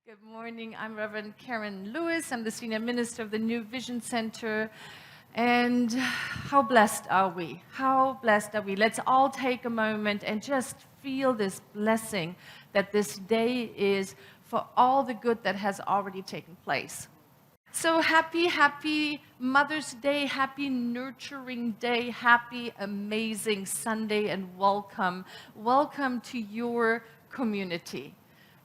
Good morning. I'm Reverend Karen Lewis. I'm the Senior Minister of the New Vision Center. And how blessed are we? How blessed are we? Let's all take a moment and just feel this blessing that this day is for all the good that has already taken place. So happy Mother's Day, happy nurturing day, happy amazing Sunday, and welcome. Welcome to your community.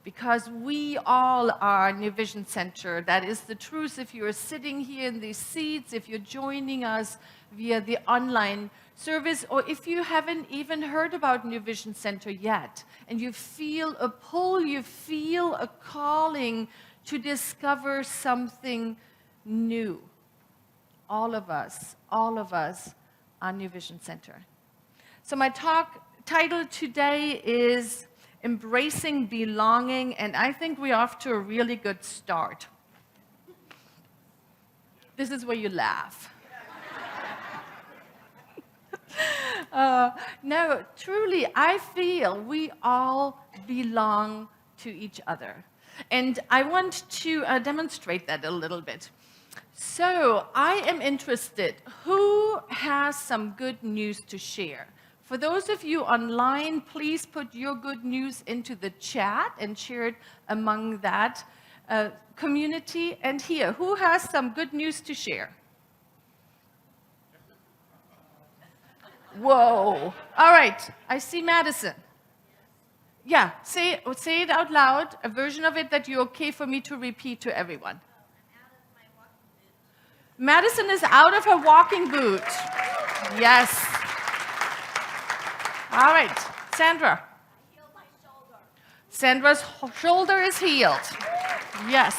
Because we all are New Vision Center. That is the truth. If you're sitting here in these seats, if you're joining us via the online service, or if you haven't even heard about New Vision Center yet, and you feel a pull, you feel a calling to discover something new. All of us are New Vision Center. So my talk title today is Embracing Belonging, and I think we're off to a really good start. This is where you laugh. No, truly, I feel we all belong to each other. And I want to demonstrate that a little bit. So I am interested, who has some good news to share? For those of you online, please put your good news into the chat and share it among that community. And here, who has some good news to share? Whoa. All right, I see Madison. Yeah, say it out loud, a version of it that you're okay for me to repeat to everyone. Madison is out of her walking boot. Yes. All right, Sandra. I healed my shoulder. Sandra's shoulder is healed. Yes.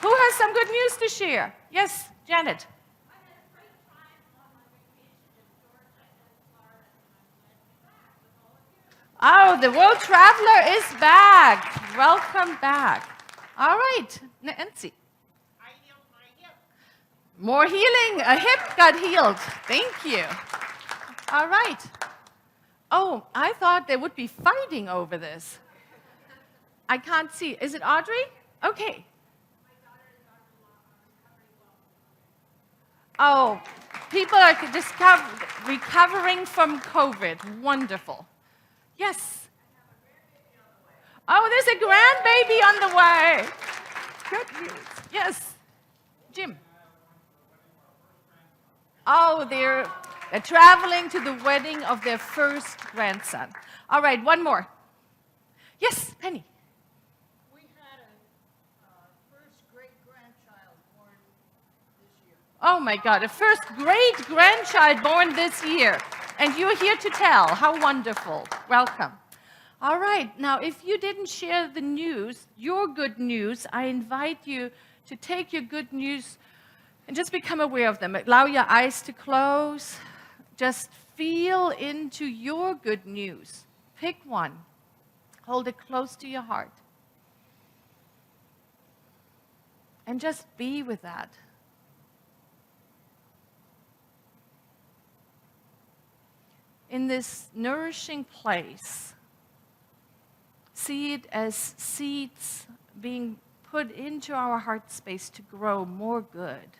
Who has some good news to share? Yes, Janet. I had a great time on my vacation in Georgia and Florida, and I'm glad to be back with all of you. Oh, the world traveler is back. Welcome back. All right, Nancy. I healed my hip. More healing. A hip got healed. Thank you. All right. Oh, I thought they would be fighting over this. I can't see. Is it Audrey? Okay. My daughter is recovering well. Oh, people are recovering from COVID. Wonderful. Yes. Oh, there's a grandbaby on the way. Good news. Yes. Jim. Oh, they're traveling to the wedding of their first grandson. All right, one more. Yes, Penny. We had a first great-grandchild born this year. Oh my God, a first great-grandchild born this year. And you're here to tell. How wonderful. Welcome. All right, now if you didn't share the news, your good news, I invite you to take your good news and just become aware of them. Allow your eyes to close. Just feel into your good news. Pick one. Hold it close to your heart. And just be with that. In this nourishing place, see it as seeds being put into our heart space to grow more good.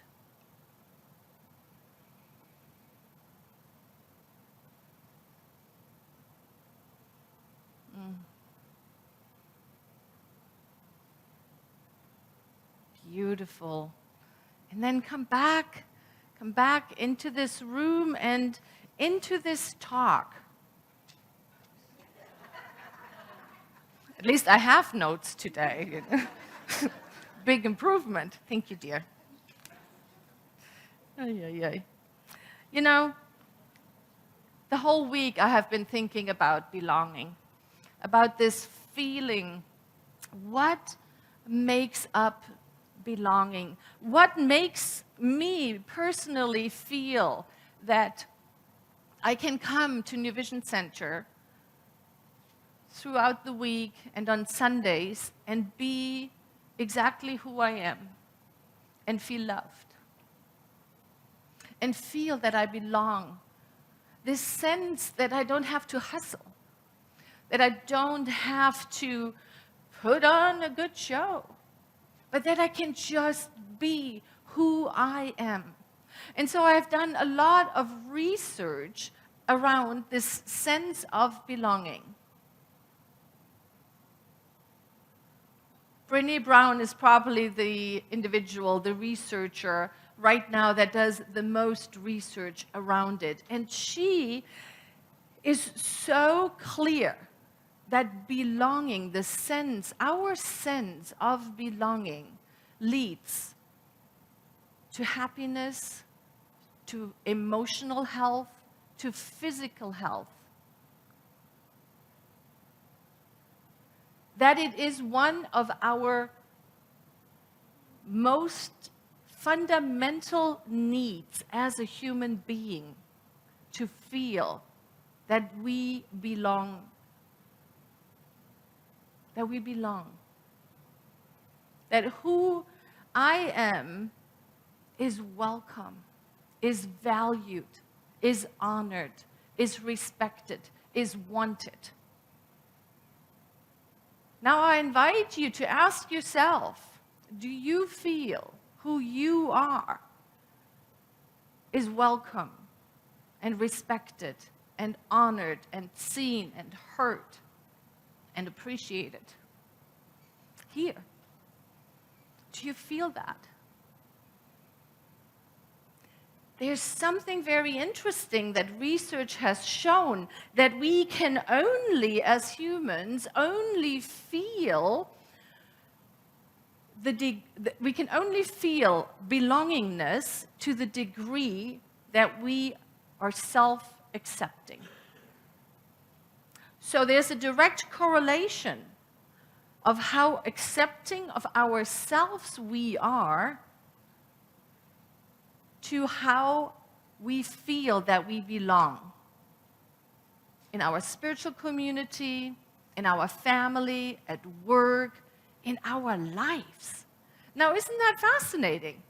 Beautiful. And then come back into this room and into this talk. At least I have notes today. Big improvement. Thank you, dear. Ay. You know, the whole week I have been thinking about belonging, about this feeling. What makes up belonging? What makes me personally feel that I can come to New Vision Center throughout the week and on Sundays and be exactly who I am and feel loved and feel that I belong? This sense that I don't have to hustle, that I don't have to put on a good show, but that I can just be who I am. And so I've done a lot of research around this sense of belonging. Brené Brown is probably the individual, the researcher right now that does the most research around it. And she is so clear that belonging, the sense, our sense of belonging, leads to happiness, to emotional health, to physical health. That it is one of our most fundamental needs as a human being to feel that we belong. That we belong. That who I am is welcome, is valued, is honored, is respected, is wanted. Now I invite you to ask yourself, do you feel who you are is welcome and respected and honored and seen and heard and appreciated? Here. Do you feel that? There's something very interesting that research has shown, that we can only, as humans, only feel we can only feel belongingness to the degree that we are self-accepting. So there's a direct correlation of how accepting of ourselves we are to how we feel that we belong in our spiritual community, in our family, at work, in our lives. Now, isn't that fascinating?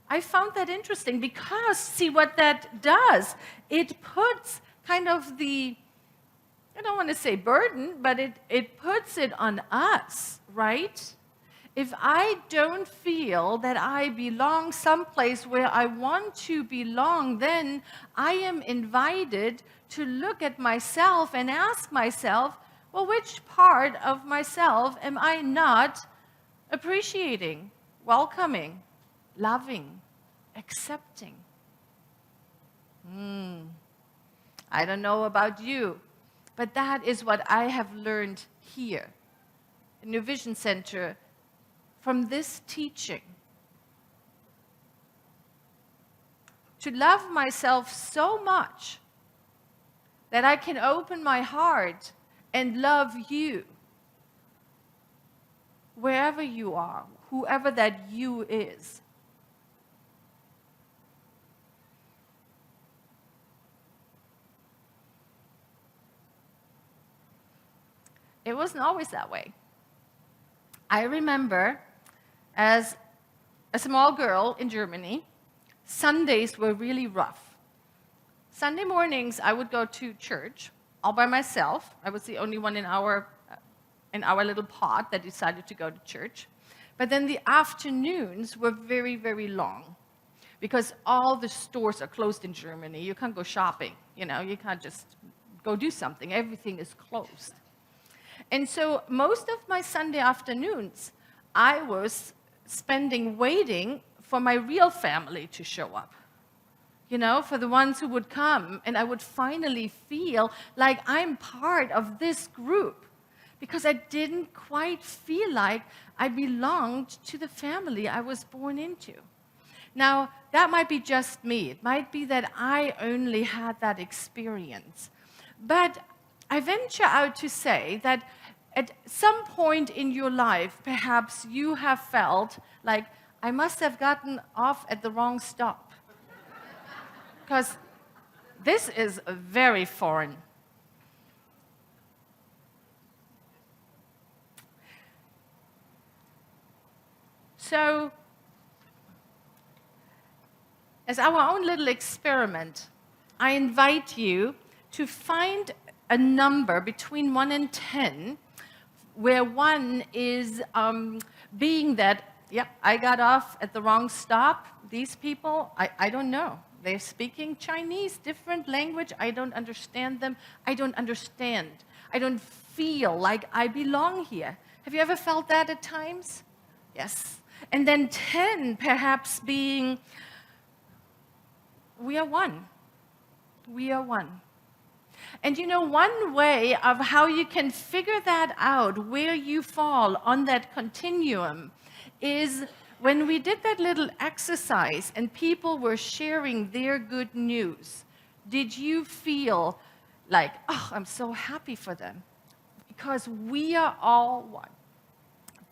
I found that interesting because, see what that does? It puts kind of the, I don't want to say burden, but it puts it on us, right? If I don't feel that I belong someplace where I want to belong, then I am invited to look at myself and ask myself, well, which part of myself am I not appreciating, welcoming, loving, accepting? I don't know about you, but that is what I have learned here in New Vision Center from this teaching. To love myself so much that I can open my heart and love you wherever you are, whoever that you is. It wasn't always that way. I remember as a small girl in Germany, Sundays were really rough. Sunday mornings, I would go to church all by myself. I was the only one in our little pod that decided to go to church. But then the afternoons were very, very long because all the stores are closed in Germany. You can't go shopping, you can't just go do something. Everything is closed. And so most of my Sunday afternoons, I was spending waiting for my real family to show up. For the ones who would come, and I would finally feel like I'm part of this group, because I didn't quite feel like I belonged to the family I was born into. Now, that might be just me. It might be that I only had that experience. But I venture out to say that at some point in your life, perhaps you have felt like, I must have gotten off at the wrong stop. Because this is very foreign. So, as our own little experiment, I invite you to find a number between 1 and 10 where one is being that, yeah, I got off at the wrong stop. These people, I don't know. They're speaking Chinese, different language. I don't understand them. I don't understand. I don't feel like I belong here. Have you ever felt that at times? Yes. And then 10 perhaps being, we are one. We are one. And you know, one way of how you can figure that out, where you fall on that continuum, is when we did that little exercise and people were sharing their good news. Did you feel like, oh, I'm so happy for them? Because we are all one.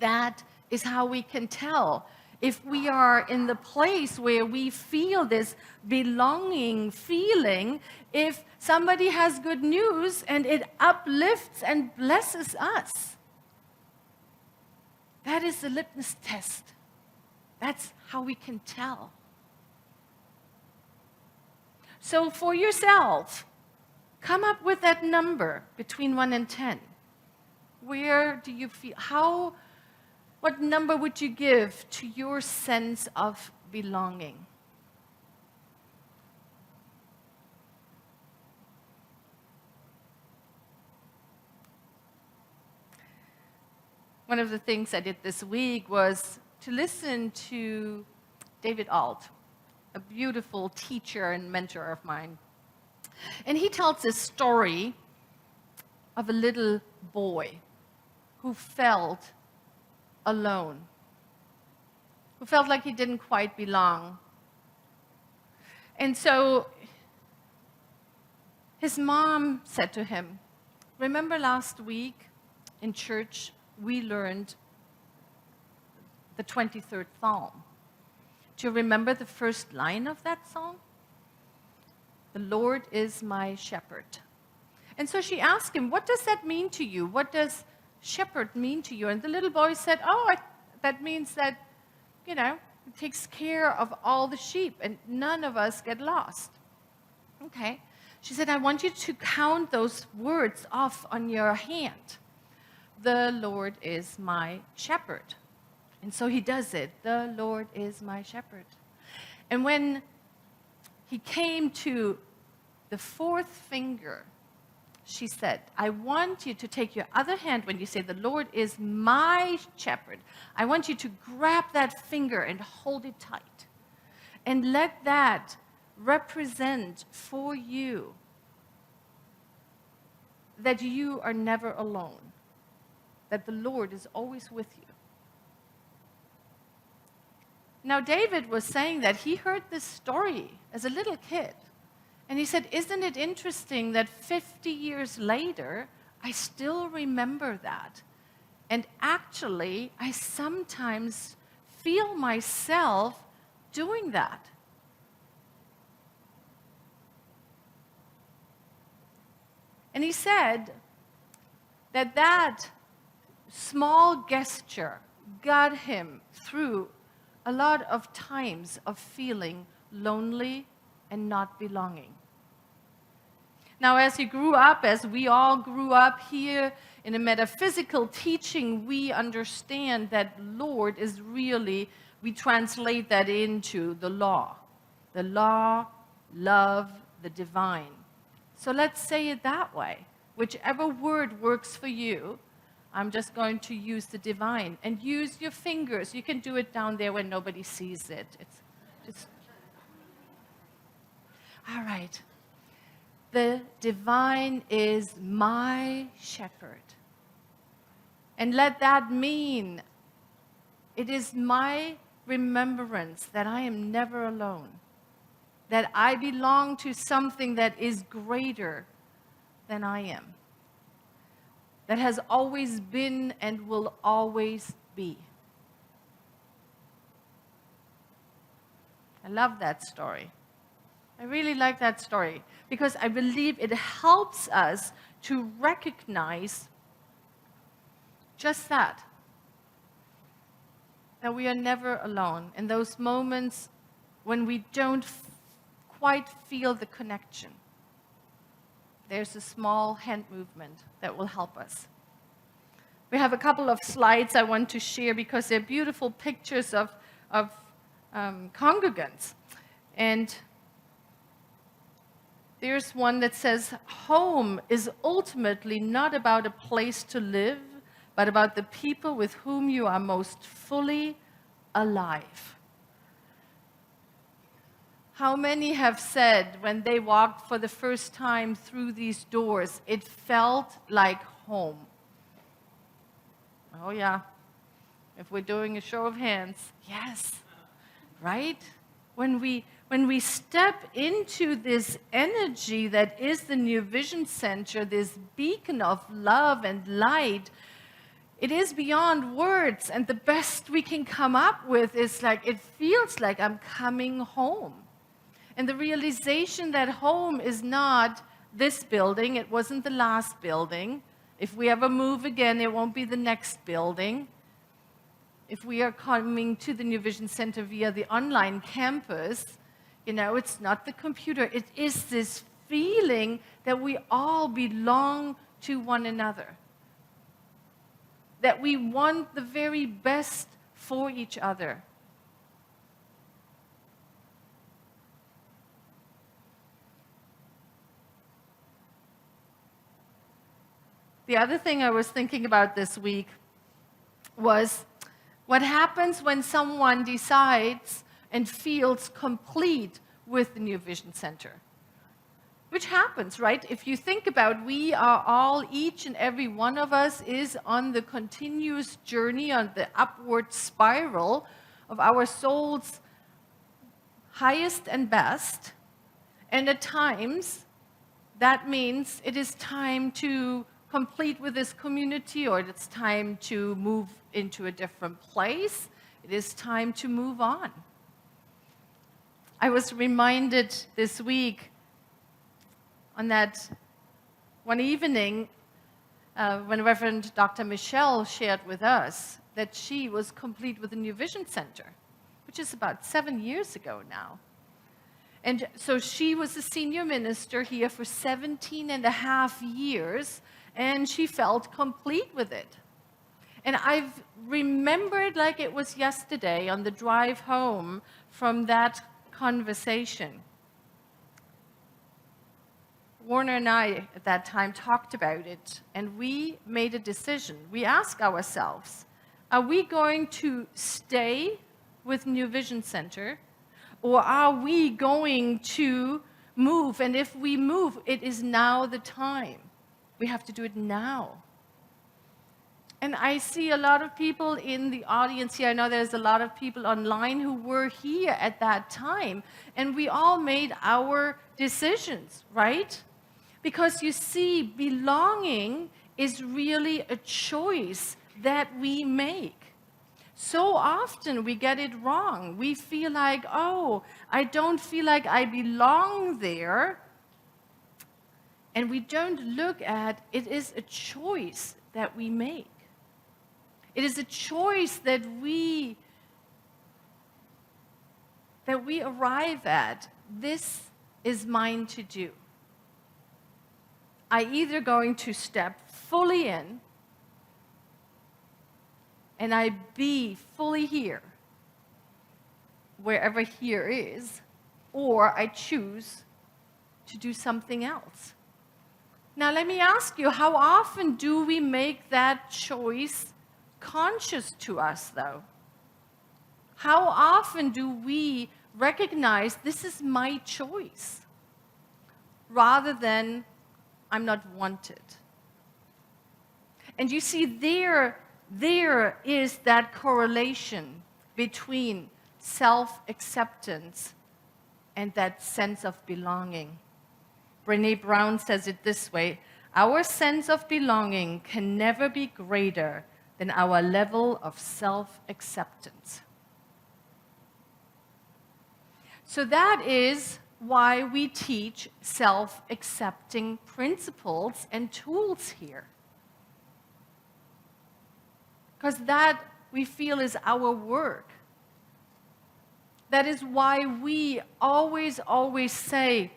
That is how we can tell if we are in the place where we feel this belonging feeling, if somebody has good news and it uplifts and blesses us. That is the litmus test. That's how we can tell. So for yourself, come up with that number between 1 and 10. Where do you feel, what number would you give to your sense of belonging? One of the things I did this week was to listen to David Alt, a beautiful teacher and mentor of mine. And he tells this story of a little boy who felt alone, who felt like he didn't quite belong. And so his mom said to him, remember last week in church we learned the 23rd Psalm. Do you remember the first line of that song? The Lord is my shepherd. And so she asked him, what does that mean to you? What does shepherd mean to you? And the little boy said, that means that, it takes care of all the sheep and none of us get lost. Okay. She said, I want you to count those words off on your hand. The Lord is my shepherd. And so he does it. The Lord is my shepherd. And when he came to the fourth finger, she said, I want you to take your other hand when you say, the Lord is my shepherd. I want you to grab that finger and hold it tight. And let that represent for you that you are never alone, that the Lord is always with you. Now, David was saying that he heard this story as a little kid. And he said, isn't it interesting that 50 years later, I still remember that. And actually, I sometimes feel myself doing that. And he said that that small gesture got him through a lot of times of feeling lonely and not belonging. Now, as he grew up, as we all grew up here in a metaphysical teaching, we understand that Lord is really, we translate that into the law. The law, love, the divine. So let's say it that way. Whichever word works for you, I'm just going to use the divine. And use your fingers. You can do it down there when nobody sees it. It's just... All right. The divine is my shepherd. And let that mean it is my remembrance that I am never alone, that I belong to something that is greater than I am, that has always been and will always be. I love that story. I really like that story because I believe it helps us to recognize just that we are never alone in those moments when we don't quite feel the connection. There's a small hand movement that will help us. We have a couple of slides I want to share because they're beautiful pictures of congregants. And there's one that says, home is ultimately not about a place to live, but about the people with whom you are most fully alive. How many have said when they walked for the first time through these doors, it felt like home? Oh yeah, if we're doing a show of hands, yes, right? When we step into this energy that is the New Vision Center, this beacon of love and light, it is beyond words, and the best we can come up with is like, it feels like I'm coming home. And the realization that home is not this building, it wasn't the last building. If we ever move again, it won't be the next building. If we are coming to the New Vision Center via the online campus, you know, it's not the computer. It is this feeling that we all belong to one another. That we want the very best for each other. The other thing I was thinking about this week was what happens when someone decides and feels complete with the New Vision Center. Which happens, right? If you think about, we are all, each and every one of us is on the continuous journey, on the upward spiral of our soul's highest and best. And at times, that means it is time to complete with this community, or it's time to move into a different place. It is time to move on. I was reminded this week on that one evening when Reverend Dr. Michelle shared with us that she was complete with the New Vision Center, which is about 7 years ago now. And so she was a senior minister here for 17 and a half years, and she felt complete with it. And I've remembered like it was yesterday on the drive home from that conversation. Warner and I at that time talked about it, and we made a decision. We asked ourselves, are we going to stay with New Vision Center, or are we going to move? And if we move, it is now the time. We have to do it now. And I see a lot of people in the audience here. I know there's a lot of people online who were here at that time. And we all made our decisions, right? Because you see, belonging is really a choice that we make. So often we get it wrong. We feel like, oh, I don't feel like I belong there. And we don't look at it is a choice that we make. It is a choice that we arrive at. This is mine to do. I either going to step fully in and I be fully here, wherever here is, or I choose to do something else. Now let me ask you, how often do we make that choice conscious to us, though? How often do we recognize this is my choice, rather than I'm not wanted? And you see, there is that correlation between self-acceptance and that sense of belonging. Brené Brown says it this way: our sense of belonging can never be greater than our level of self-acceptance. So that is why we teach self-accepting principles and tools here. Because that, we feel, is our work. That is why we always say,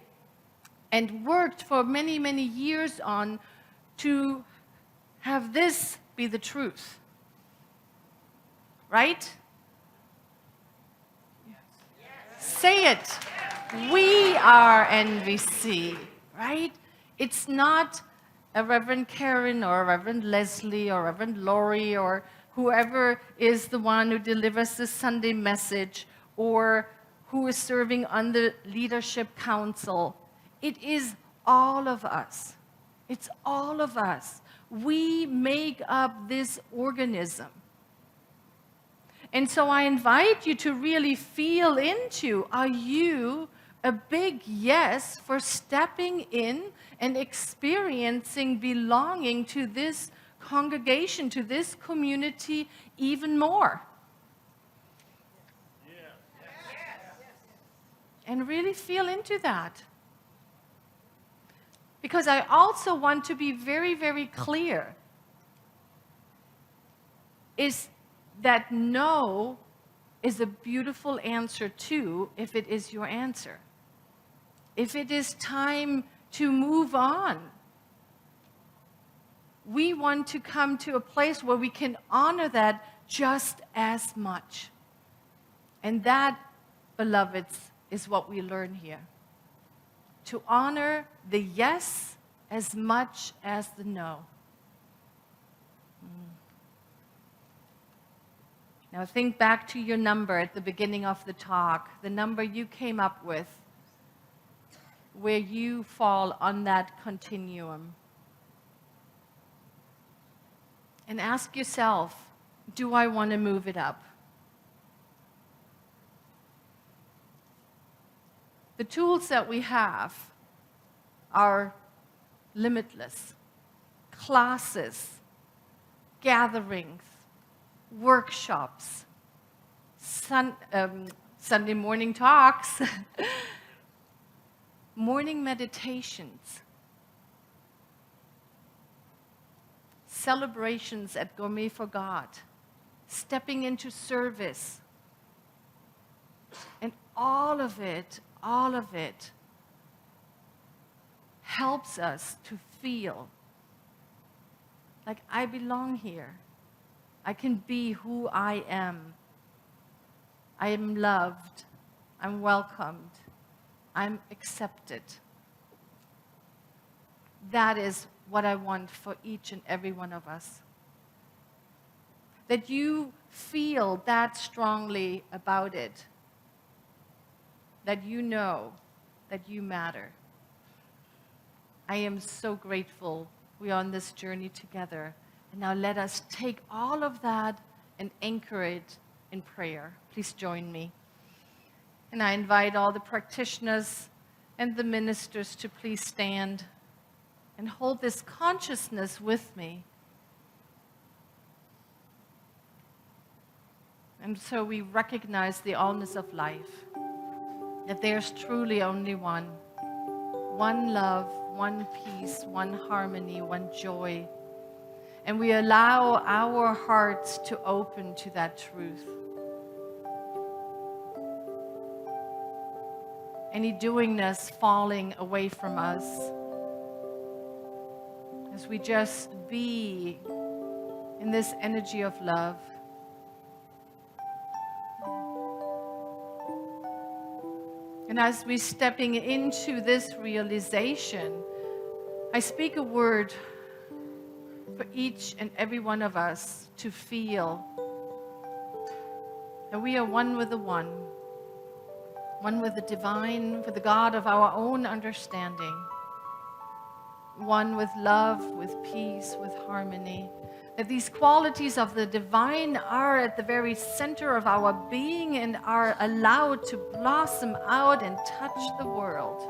and worked for many, many years on, to have this be the truth. Right? Say it. We are NVC, right? It's not a Reverend Karen or a Reverend Leslie or Reverend Lori or whoever is the one who delivers the Sunday message or who is serving on the leadership council. It is all of us. It's all of us. We make up this organism. And so I invite you to really feel into, are you a big yes for stepping in and experiencing belonging to this congregation, to this community even more? And really feel into that. Because I also want to be very, very clear, is that no is a beautiful answer too, if it is your answer. If it is time to move on, we want to come to a place where we can honor that just as much. And that, beloveds, is what we learn here. To honor the yes as much as the no. Now think back to your number at the beginning of the talk, the number you came up with, where you fall on that continuum. And ask yourself, do I want to move it up? The tools that we have are limitless. Classes, gatherings, workshops, Sunday morning talks, morning meditations, celebrations at Gourmet for God, stepping into service, and all of it helps us to feel like I belong here. I can be who I am. I am loved. I'm welcomed. I'm accepted. That is what I want for each and every one of us. That you feel that strongly about it. That you know that you matter. I am so grateful we are on this journey together. And now let us take all of that and anchor it in prayer. Please join me. And I invite all the practitioners and the ministers to please stand and hold this consciousness with me. And so we recognize the allness of life, that there's truly only one love, one peace, one harmony, one joy. And we allow our hearts to open to that truth. Any doingness falling away from us, as we just be in this energy of love. And as we're stepping into this realization, I speak a word for each and every one of us to feel that we are one with the one with the divine, with the God of our own understanding, one with love, with peace, with harmony. That these qualities of the divine are at the very center of our being and are allowed to blossom out and touch the world.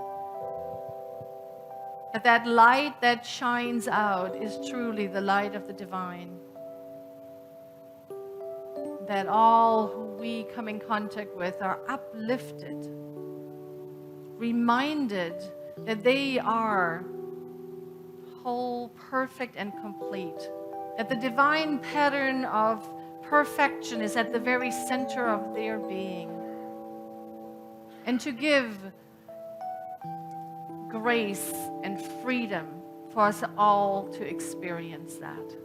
That light that shines out is truly the light of the divine. That all who we come in contact with are uplifted, reminded that they are whole, perfect, and complete. That the divine pattern of perfection is at the very center of their being. And to give grace and freedom for us all to experience that.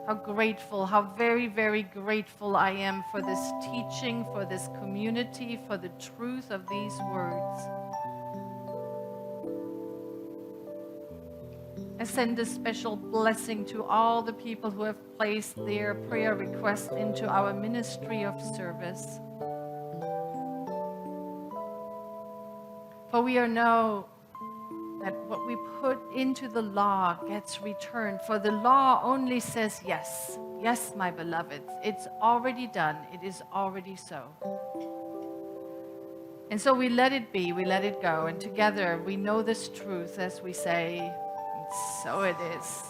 How grateful, how very, very grateful I am for this teaching, for this community, for the truth of these words. I send a special blessing to all the people who have placed their prayer requests into our ministry of service. For we know that what we put into the law gets returned. For the law only says yes. Yes, my beloved, it's already done. It is already so. And so we let it be, we let it go. And together we know this truth as we say, so it is.